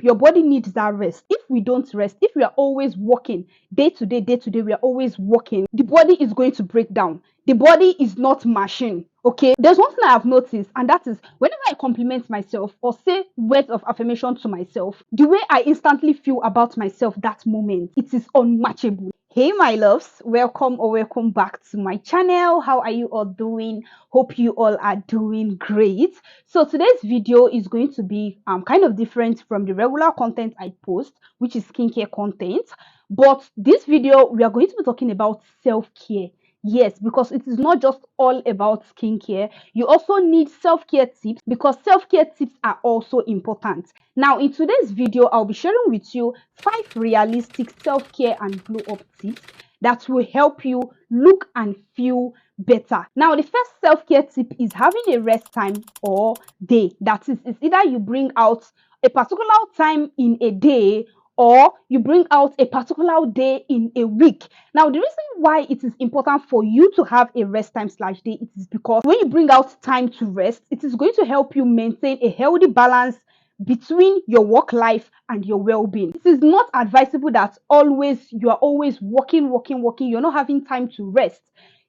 your body needs that rest. If we don't rest, if we are always working day to day, we are always working, the body is going to break down. The body is not machine. Okay, there's one thing I have noticed, and that is whenever I compliment myself or say words of affirmation to myself, the way I instantly feel about myself that moment, it is unmatchable. Hey my loves, welcome back to my channel. How are you all doing? Hope you all are doing great. So today's video is going to be kind of different from the regular content I post, which is skincare content. But this video, we are going to be talking about self-care. Yes, because it is not just all about skincare. You also need self-care tips because self-care tips are also important. Now, in today's video, I'll be sharing with you 5 realistic self-care and glow-up tips that will help you look and feel better. Now, the first self-care tip is having a rest time or day. That is, it's either you bring out a particular time in a day or you bring out a particular day in a week. Now, the reason why it is important for you to have a rest time / day, it is because when you bring out time to rest, it is going to help you maintain a healthy balance between your work life and your well-being. It is not advisable that you are always working. You're not having time to rest.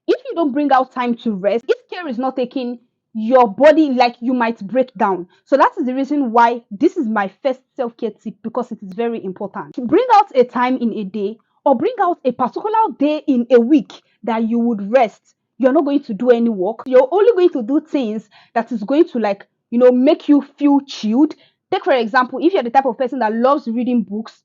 If you don't bring out time to rest, if care is not taken, your body, like, you might break down. So that is the reason why this is my first self-care tip, because it is very important. Bring out a time in a day or bring out a particular day in a week that you would rest. You're not going to do any work. You're only going to do things that is going to, like, make you feel chilled. Take for example, if you're the type of person that loves reading books,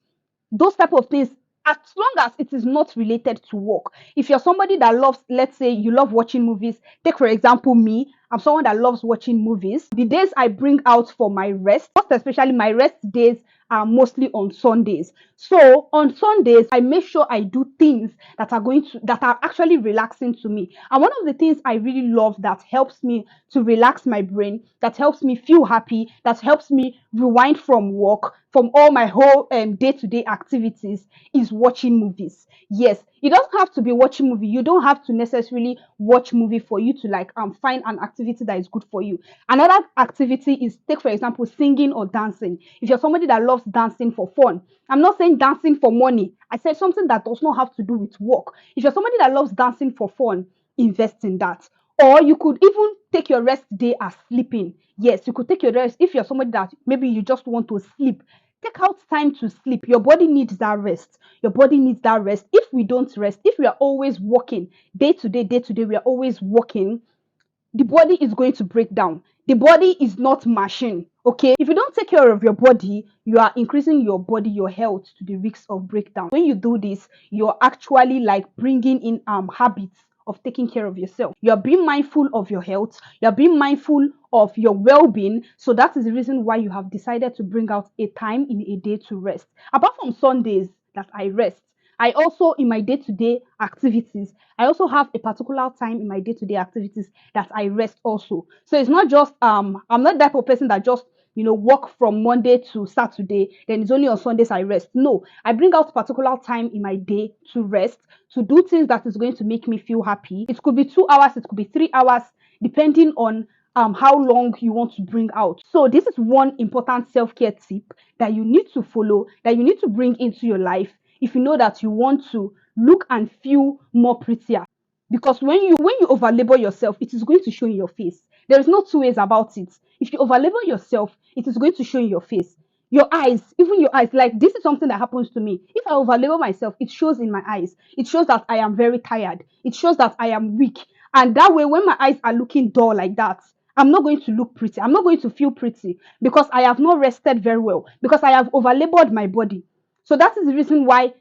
those type of things, as long as it is not related to work. If you're somebody that loves, let's say you love watching movies, take for example me, I'm someone that loves watching movies. The days I bring out for my rest, most especially my rest days, are mostly on Sundays. So on Sundays, I make sure I do things that are actually relaxing to me. And one of the things I really love that helps me to relax my brain, that helps me feel happy, that helps me rewind from work, from all my whole day-to-day activities, is watching movies. Yes, you don't have to be watching movie. You don't have to necessarily watch movie for you to find an activity that is good for you. Another activity is, take for example, singing or dancing. If you're somebody that loves dancing for fun, I'm not saying dancing for money. I said something that does not have to do with work. If you're somebody that loves dancing for fun, invest in that. Or you could even take your rest day as sleeping. Yes, you could take your rest. If you're somebody that maybe you just want to sleep, take out time to sleep. Your body needs that rest. Your body needs that rest. If we don't rest, if we are always working day to day, we are always working, the body is going to break down. The body is not machine. Okay, if you don't take care of your body, you are increasing your health to the risk of breakdown. When you do this, you're actually like bringing in habits of taking care of yourself. You're being mindful of your health. You're being mindful of your well-being. So that is the reason why you have decided to bring out a time in a day to rest. Apart from Sundays that I rest, I also, in my day-to-day activities, I also have a particular time in my day-to-day activities that I rest also. So it's not just I'm not that type of person that just work from Monday to Saturday, then it's only on Sundays I rest. No, I bring out particular time in my day to rest, to do things that is going to make me feel happy. It could be 2 hours, it could be 3 hours, depending on how long you want to bring out. So this is one important self-care tip that you need to follow, that you need to bring into your life if you know that you want to look and feel more prettier. Because when you overlabor yourself, it is going to show in your face. There is no two ways about it. If you overlabor yourself, it is going to show in your face. Your eyes, even your eyes, like, this is something that happens to me. If I overlabor myself, it shows in my eyes. It shows that I am very tired. It shows that I am weak. And that way, when my eyes are looking dull like that, I'm not going to look pretty. I'm not going to feel pretty because I have not rested very well, because I have overlabored my body. So that is the reason why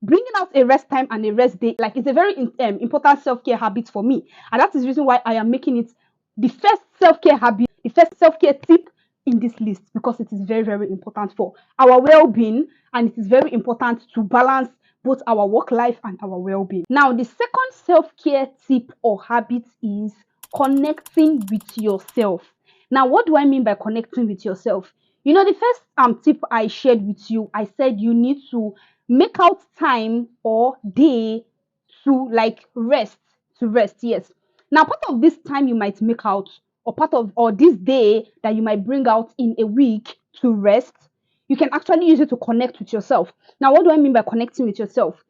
bringing out a rest time and a rest day, like, it's a very important self-care habit for me. And that is the reason why I am making it the first self-care habit, the first self-care tip in this list, because it is very, very important for our well-being, and it is very important to balance both our work life and our well-being. Now, the second self-care tip or habit is connecting with yourself. Now, what do I mean by connecting with yourself? The first tip I shared with you, I said you need to make out time or day to rest. Yes. Now, part of this time you might make out, or this day that you might bring out in a week to rest, You can actually use it to connect with yourself. Now, what do I mean by connecting with yourself?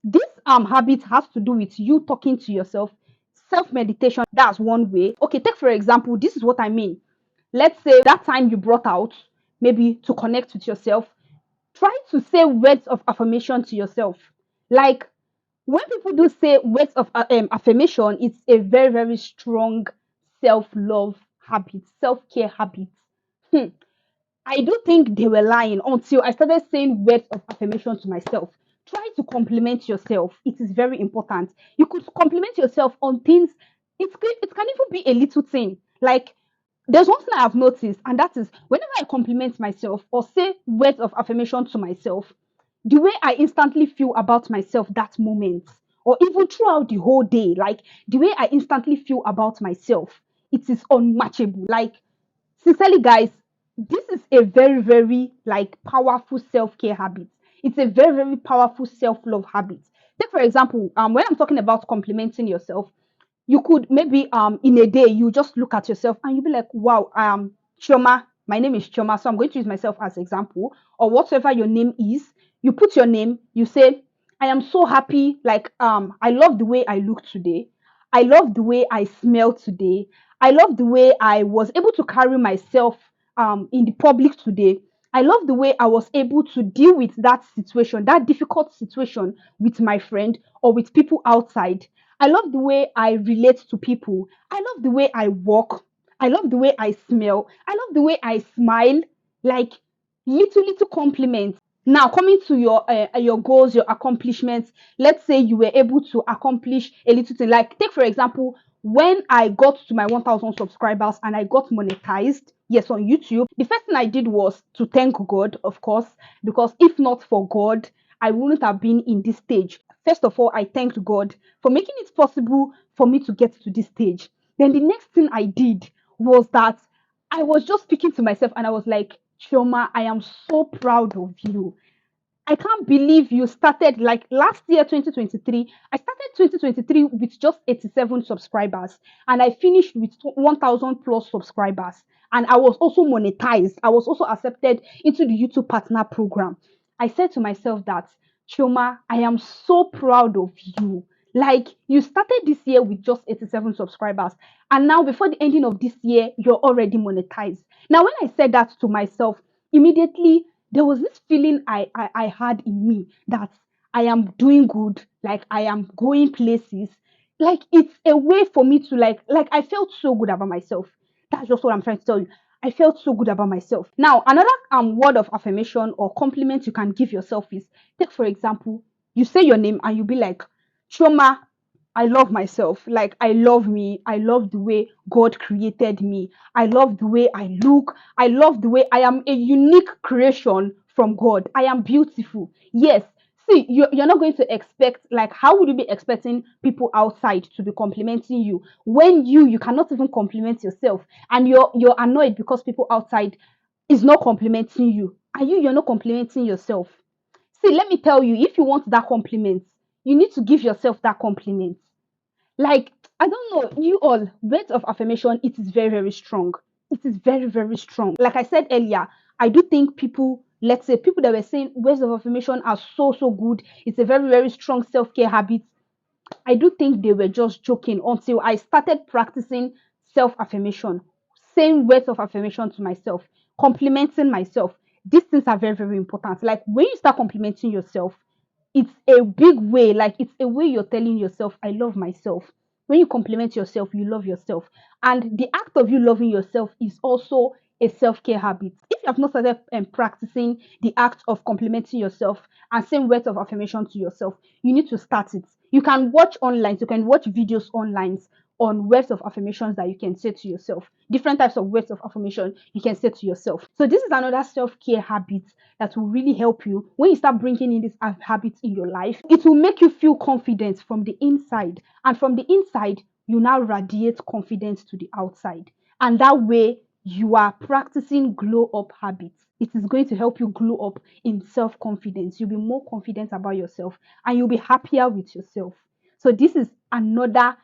This habit has to do with you talking to yourself. Self meditation, that's one way. Okay, take for example, this is what I mean. Let's say that time you brought out, maybe to connect with yourself, try to say words of affirmation to yourself. Like, when people do say words of affirmation, it's a very, very strong self-love habit, self-care habit. Hmm. I do think they were lying until I started saying words of affirmation to myself. Try to compliment yourself. It is very important. You could compliment yourself on things. It can even be a little thing. Like, there's one thing I have noticed, and that is whenever I compliment myself or say words of affirmation to myself, the way I instantly feel about myself that moment, or even throughout the whole day, like the way I instantly feel about myself, it is unmatchable. Like, sincerely, guys, this is a very, very like powerful self-care habit. It's a very, very powerful self-love habit. Take for example, when I'm talking about complimenting yourself, you could maybe in a day you just look at yourself and you'll be like, wow, Chioma, my name is Chioma, so I'm going to use myself as example, or whatever your name is. You put your name, you say, I am so happy, like I love the way I look today. I love the way I smell today. I love the way I was able to carry myself in the public today. I love the way I was able to deal with that situation, that difficult situation with my friend or with people outside. I love the way I relate to people. I love the way I walk. I love the way I smell. I love the way I smile. Like, little compliments. Now, coming to your goals, your accomplishments. Let's say you were able to accomplish a little thing. Like, take for example, when I got to my 1,000 subscribers and I got monetized, yes, on YouTube, the first thing I did was to thank God, of course, because if not for God, I wouldn't have been in this stage. First of all, I thanked God for making it possible for me to get to this stage. Then the next thing I did was that I was just speaking to myself and I was like, Chioma, I am so proud of you. I can't believe you started like last year, 2023. I started 2023 with just 87 subscribers and I finished with 1,000 plus subscribers. And I was also monetized. I was also accepted into the YouTube Partner Program. I said to myself that, Chioma, I am so proud of you. Like, you started this year with just 87 subscribers, and now before the ending of this year, you're already monetized. Now, when I said that to myself, immediately there was this feeling I had in me that I am doing good, like I am going places. Like, it's a way for me to like I felt so good about myself. That's just what I'm trying to tell you. I felt so good about myself. Now, another word of affirmation or compliment you can give yourself is, take for example, you say your name and you be like, Chioma, I love myself. Like, I love me. I love the way God created me. I love the way I look. I love the way I am a unique creation from God. I am beautiful. Yes. See, you're not going to expect, like, how would you be expecting people outside to be complimenting you when you cannot even compliment yourself, and you're annoyed because people outside is not complimenting you, and you're not complimenting yourself. See, let me tell you, if you want that compliment, you need to give yourself that compliment. Like, I don't know, you all, words of affirmation, it is very, very strong. It is very, very strong. Like I said earlier, I do think people, let's say people that were saying words of affirmation are so, so good. It's a very, very strong self-care habit. I do think they were just joking until I started practicing self affirmation, saying words of affirmation to myself, complimenting myself. These things are very, very important. Like, when you start complimenting yourself, it's a big way, like it's a way you're telling yourself, I love myself. When you compliment yourself, you love yourself. And the act of you loving yourself is also a self-care habit. If you have not started practicing the act of complimenting yourself and saying words of affirmation to yourself, you need to start it. You can watch online, you can watch videos online on words of affirmations that you can say to yourself. Different types of words of affirmation you can say to yourself. So this is another self-care habit that will really help you when you start bringing in these habits in your life. It will make you feel confident from the inside, and from the inside you now radiate confidence to the outside, and that way you are practicing glow up habits. It is going to help you glow up in self-confidence. You'll be more confident about yourself and you'll be happier with yourself. So this is another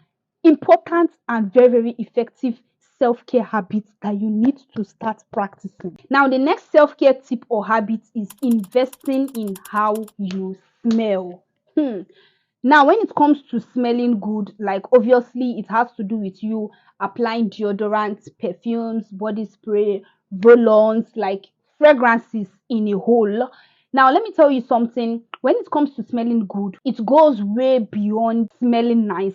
important and very, very effective self-care habit that you need to start practicing. Now, the next self-care tip or habit is investing in how you smell. Now, when it comes to smelling good, like obviously it has to do with you applying deodorants, perfumes, body spray, roll-ons, like fragrances in a whole. Now, let me tell you something. When it comes to smelling good, it goes way beyond smelling nice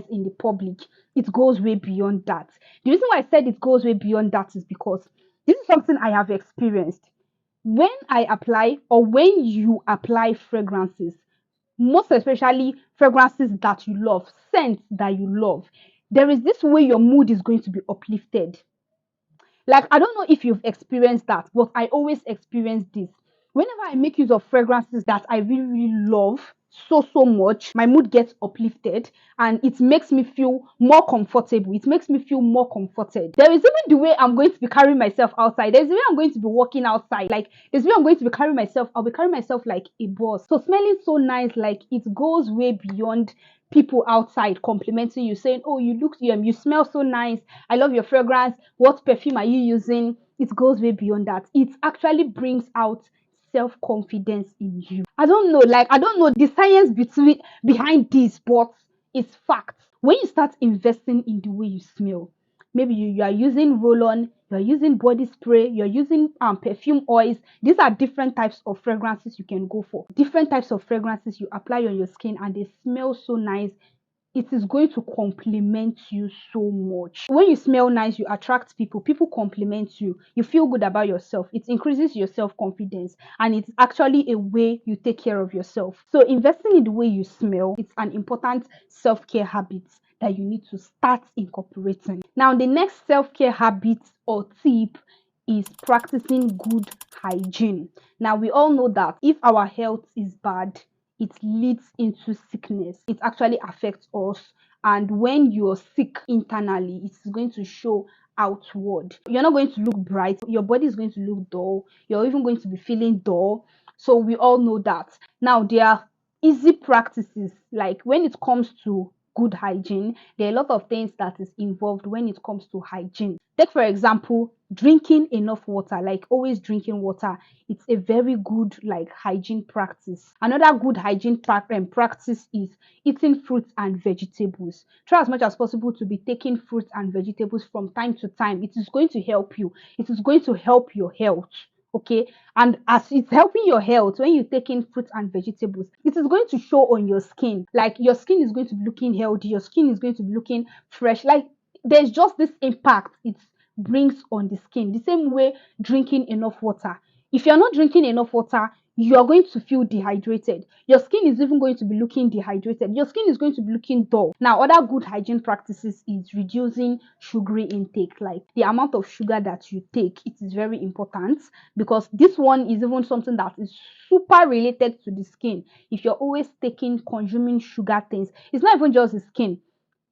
in the public. It goes way beyond that. The reason why I said it goes way beyond that is because this is something I have experienced. When I apply, or when you apply fragrances, most especially fragrances that you love, scents that you love, there is this way your mood is going to be uplifted. Like, I don't know if you've experienced that, but I always experience this. Whenever I make use of fragrances that I really, really love so much, my mood gets uplifted and it makes me feel more comfortable. It makes me feel more comforted. There is even the way I'm going to be carrying myself outside. There's the way I'm going to be walking outside. Like, there's the way I'm going to be carrying myself. I'll be carrying myself like a boss. So smelling so nice, like, it goes way beyond people outside complimenting you, saying, oh, you smell so nice, I love your fragrance, what perfume are you using? It goes way beyond that. It actually brings out self-confidence in you. I don't know the science behind this, but it's fact. When you start investing in the way you smell, maybe you are using roll-on, you're using body spray, you're using perfume oils. These are different types of fragrances you can go for. Different types of fragrances you apply on your skin and they smell so nice. It is going to compliment you so much. When you smell nice, you attract people. People compliment you. You feel good about yourself. It increases your self-confidence and it's actually a way you take care of yourself. So investing in the way you smell, it's an important self-care habit that you need to start incorporating. Now, the next self-care habit or tip is practicing good hygiene. Now, we all know that if our health is bad, it leads into sickness. It actually affects us. And when you're sick internally, it's going to show outward. You're not going to look bright. Your body is going to look dull. You're even going to be feeling dull. So we all know that. Now, there are easy practices. Like when it comes to good hygiene, there are a lot of things that is involved when it comes to hygiene. Take for example, drinking enough water, like always drinking water. It's a very good like hygiene practice. Another good hygiene practice is eating fruits and vegetables. Try as much as possible to be taking fruits and vegetables from time to time. It is going to help you. It is going to help your health. Okay, and as it's helping your health, when you take in fruits and vegetables, it is going to show on your skin. Like your skin is going to be looking healthy, your skin is going to be looking fresh. Like there's just this impact it brings on the skin. The same way drinking enough water. If you're not drinking enough water, you are going to feel dehydrated. Your skin is even going to be looking dehydrated. Your skin is going to be looking dull. Now, other good hygiene practices is reducing sugary intake. Like the amount of sugar that you take, it is very important because this one is even something that is super related to the skin. If you're always consuming sugar things, it's not even just the skin.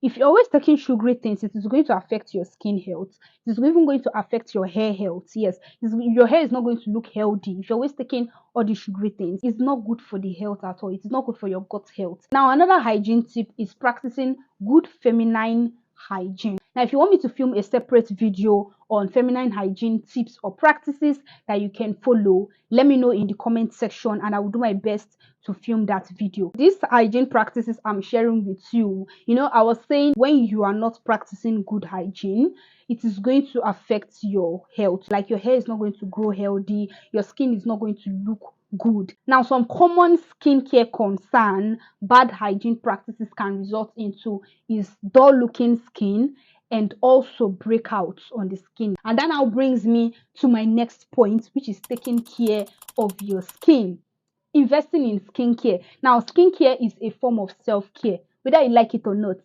If you're always taking sugary things, it is going to affect your skin health. It is even going to affect your hair health. Yes, your hair is not going to look healthy. If you're always taking all the sugary things, it's not good for the health at all. It is not good for your gut health. Now, another hygiene tip is practicing good feminine hygiene. Now, if you want me to film a separate video on feminine hygiene tips or practices that you can follow, let me know in the comment section and I will do my best to film that video. These hygiene practices I'm sharing with you, I was saying when you are not practicing good hygiene, it is going to affect your health. Like your hair is not going to grow healthy, your skin is not going to look good. Now, some common skincare concern bad hygiene practices can result into is dull looking skin and also breakouts on the skin. And that now brings me to my next point, which is taking care of your skin. Investing in skincare. Now, skincare is a form of self-care, whether you like it or not.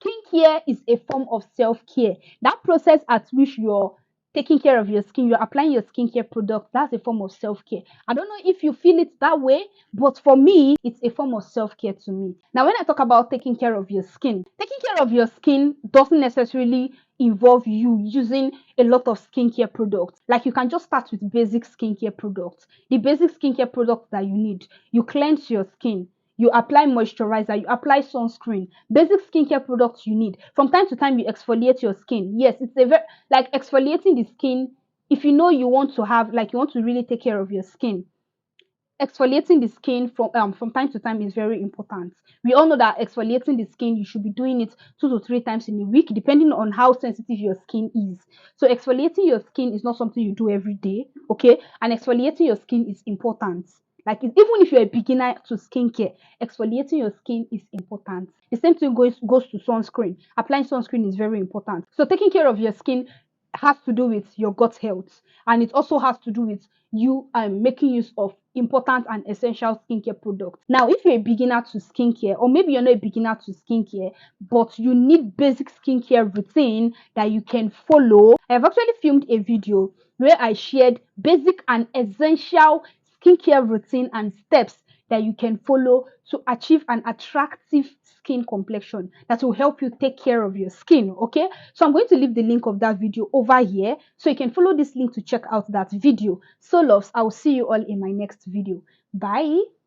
Skincare is a form of self-care. That process at which you're taking care of your skin, you're applying your skincare product, that's a form of self-care. I don't know if you feel it that way, but for me, it's a form of self-care to me. Now, when I talk about taking care of your skin doesn't necessarily involve you using a lot of skincare products. Like you can just start with basic skincare products. The basic skincare products that you need. You cleanse your skin. you apply moisturizer, you apply sunscreen, basic skincare products you need. From time to time, you exfoliate your skin. Yes, it's a very, like, exfoliating the skin. If you know you want to have, like, you want to really take care of your skin, exfoliating the skin from time to time is very important. We all know that exfoliating the skin, you should be doing it 2 to 3 times in a week, depending on how sensitive your skin is. So exfoliating your skin is not something you do every day, okay? And exfoliating your skin is important. Like, even if you're a beginner to skincare, exfoliating your skin is important. The same thing goes to sunscreen. Applying sunscreen is very important. So taking care of your skin has to do with your gut health, and it also has to do with you making use of important and essential skincare products. Now, if you're a beginner to skincare, or maybe you're not a beginner to skincare, but you need basic skincare routine that you can follow, I have actually filmed a video where I shared basic and essential skincare routine and steps that you can follow to achieve an attractive skin complexion that will help you take care of your skin. Okay, so I'm going to leave the link of that video over here, so you can follow this link to check out that video. So loves, I will see you all in my next video. Bye.